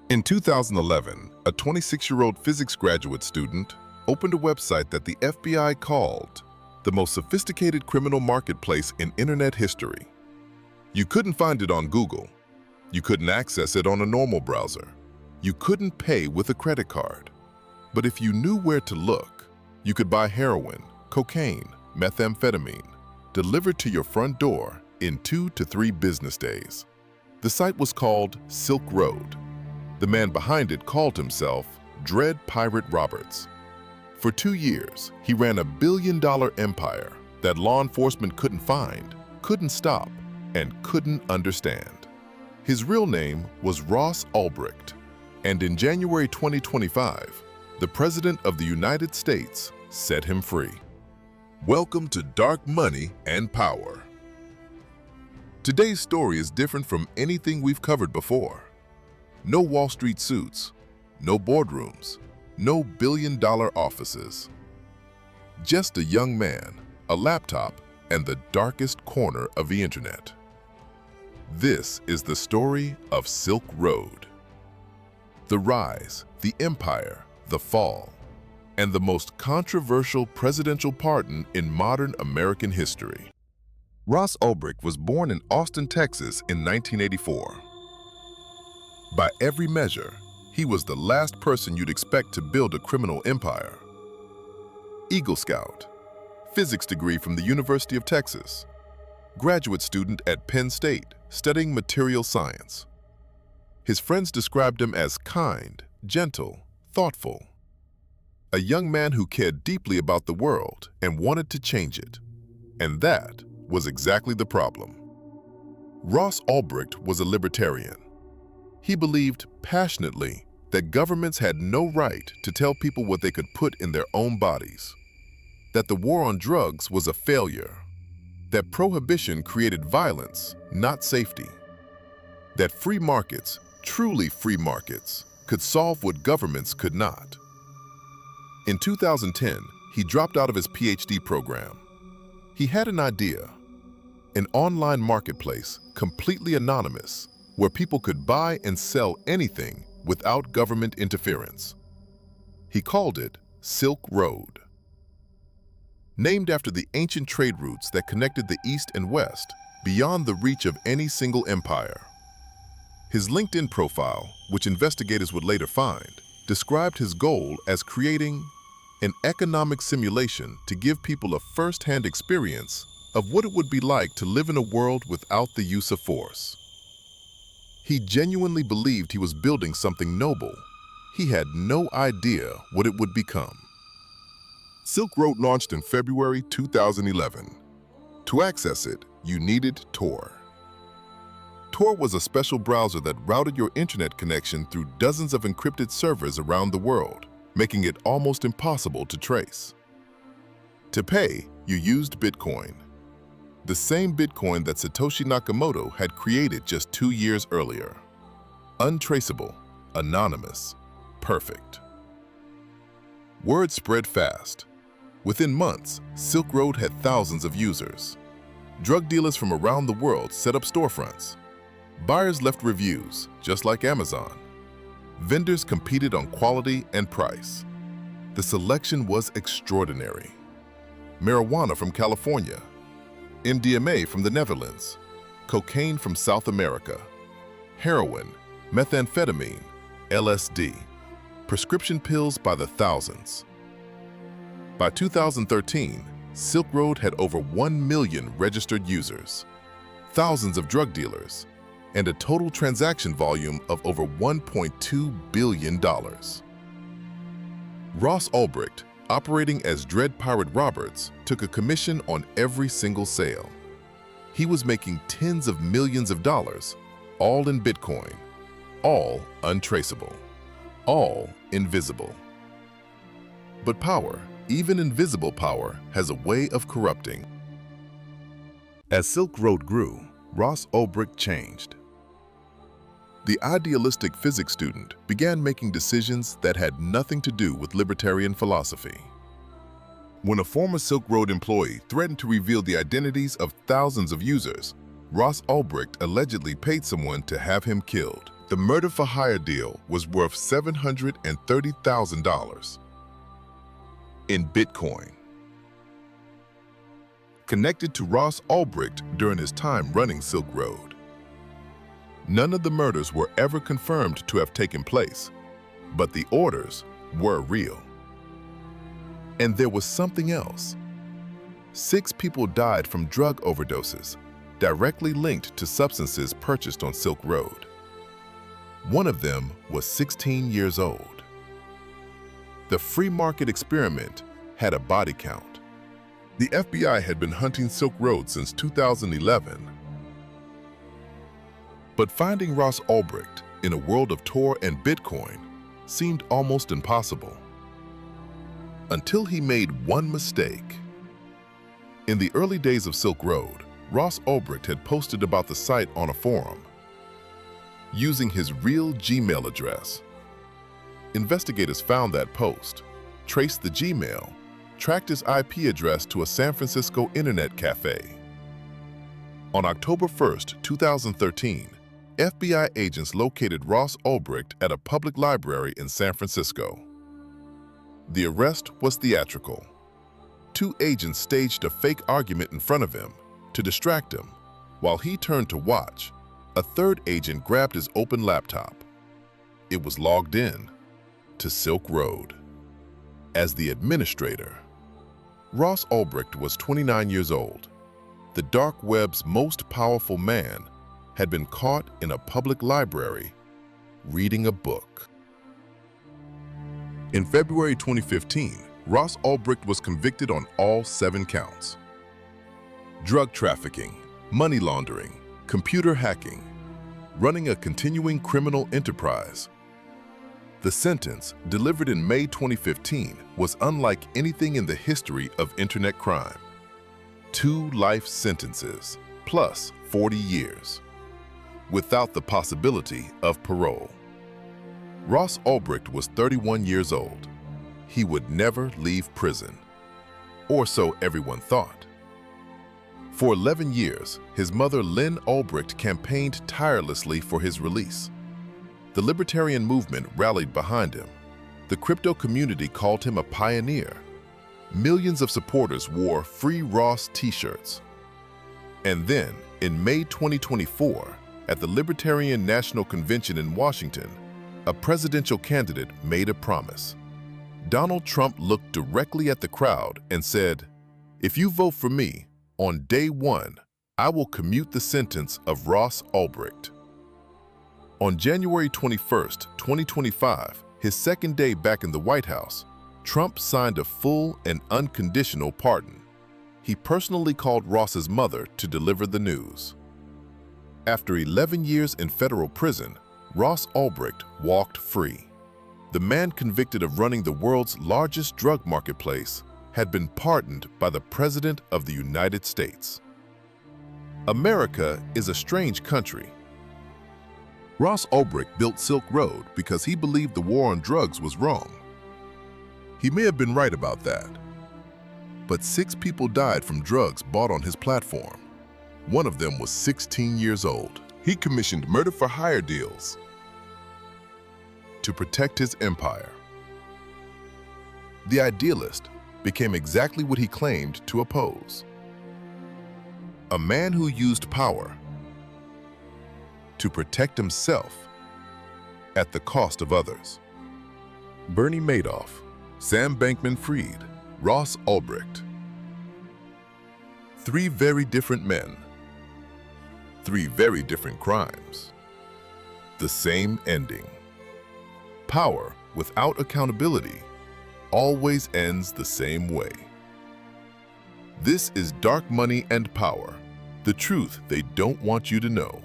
In 2011, a 26-year-old physics graduate student opened a website that the FBI called the most sophisticated criminal marketplace in internet history. You couldn't find it on Google. You couldn't access it on a normal browser. You couldn't pay with a credit card. But if you knew where to look, you could buy heroin, cocaine, methamphetamine, delivered to your front door in 2 to 3 business days. The site was called Silk Road. The man behind it called himself Dread Pirate Roberts. For 2 years, he ran a billion-dollar empire that law enforcement couldn't find, couldn't stop, and couldn't understand. His real name was Ross Ulbricht, and in January 2025, the President of the United States set him free. Welcome to Dark Money and Power. Today's story is different from anything we've covered before. No Wall Street suits, no boardrooms, no billion-dollar offices. Just a young man, a laptop, and the darkest corner of the internet. This is the story of Silk Road. The rise, the empire, the fall, and the most controversial presidential pardon in modern American history. Ross Ulbricht was born in Austin, Texas in 1984. By every measure, he was the last person you'd expect to build a criminal empire. Eagle Scout, physics degree from the University of Texas, graduate student at Penn State studying material science. His friends described him as kind, gentle, thoughtful. A young man who cared deeply about the world and wanted to change it. And that was exactly the problem. Ross Ulbricht was a libertarian. He believed passionately that governments had no right to tell people what they could put in their own bodies, that the war on drugs was a failure, that prohibition created violence, not safety, that free markets, truly free markets, could solve what governments could not. In 2010, he dropped out of his PhD program. He had an idea, an online marketplace completely anonymous, where people could buy and sell anything without government interference. He called it Silk Road. Named after the ancient trade routes that connected the East and West beyond the reach of any single empire. His LinkedIn profile, which investigators would later find, described his goal as creating an economic simulation to give people a first-hand experience of what it would be like to live in a world without the use of force. He genuinely believed he was building something noble. He had no idea what it would become. Silk Road launched in February 2011. To access it, you needed Tor. Tor was a special browser that routed your internet connection through dozens of encrypted servers around the world, making it almost impossible to trace. To pay, you used Bitcoin. The same Bitcoin that Satoshi Nakamoto had created just 2 years earlier. Untraceable, anonymous, perfect. Word spread fast. Within months, Silk Road had thousands of users. Drug dealers from around the world set up storefronts. Buyers left reviews, just like Amazon. Vendors competed on quality and price. The selection was extraordinary. Marijuana from California, MDMA from the Netherlands, cocaine from South America, heroin, methamphetamine, LSD, prescription pills by the thousands. By 2013, Silk Road had over 1 million registered users, thousands of drug dealers, and a total transaction volume of over $1.2 billion. Ross Ulbricht, operating as Dread Pirate Roberts, took a commission on every single sale. He was making tens of millions of dollars, all in Bitcoin, all untraceable, all invisible. But power, even invisible power, has a way of corrupting. As Silk Road grew, Ross Ulbricht changed. The idealistic physics student began making decisions that had nothing to do with libertarian philosophy. When a former Silk Road employee threatened to reveal the identities of thousands of users, Ross Ulbricht allegedly paid someone to have him killed. The murder-for-hire deal was worth $730,000 in Bitcoin. Connected to Ross Ulbricht during his time running Silk Road. None of the murders were ever confirmed to have taken place, but the orders were real. And there was something else. 6 people died from drug overdoses, directly linked to substances purchased on Silk Road. One of them was 16 years old. The free market experiment had a body count. The FBI had been hunting Silk Road since 2011. But finding Ross Ulbricht in a world of Tor and Bitcoin seemed almost impossible. Until he made one mistake. In the early days of Silk Road, Ross Ulbricht had posted about the site on a forum, using his real Gmail address. Investigators found that post, traced the Gmail, tracked his IP address to a San Francisco internet cafe. On October 1st, 2013, FBI agents located Ross Ulbricht at a public library in San Francisco. The arrest was theatrical. 2 agents staged a fake argument in front of him to distract him. While he turned to watch, a 3rd agent grabbed his open laptop. It was logged in to Silk Road. As the administrator, Ross Ulbricht was 29 years old. The dark web's most powerful man had been caught in a public library reading a book. In February 2015, Ross Ulbricht was convicted on all 7 counts. Drug trafficking, money laundering, computer hacking, running a continuing criminal enterprise. The sentence, delivered in May 2015, was unlike anything in the history of internet crime. 2 life sentences, plus 40 years, without the possibility of parole. Ross Ulbricht was 31 years old. He would never leave prison, or so everyone thought. For 11 years, his mother Lynn Ulbricht campaigned tirelessly for his release. The libertarian movement rallied behind him. The crypto community called him a pioneer. Millions of supporters wore Free Ross t-shirts. And then, in May 2024, at the Libertarian National Convention in Washington, a presidential candidate made a promise. Donald Trump looked directly at the crowd and said, "If you vote for me, on day 1, I will commute the sentence of Ross Ulbricht." On January 21st, 2025, his second day back in the White House, Trump signed a full and unconditional pardon. He personally called Ross's mother to deliver the news. After 11 years in federal prison, Ross Ulbricht walked free. The man convicted of running the world's largest drug marketplace had been pardoned by the President of the United States. America is a strange country. Ross Ulbricht built Silk Road because he believed the war on drugs was wrong. He may have been right about that. But 6 people died from drugs bought on his platform. One of them was 16 years old. He commissioned murder-for-hire deals to protect his empire. The idealist became exactly what he claimed to oppose. A man who used power to protect himself at the cost of others. Bernie Madoff, Sam Bankman-Fried, Ross Ulbricht. 3 very different men. 3 very different crimes. The same ending. Power without accountability always ends the same way. This is Dark Money and Power, the truth they don't want you to know.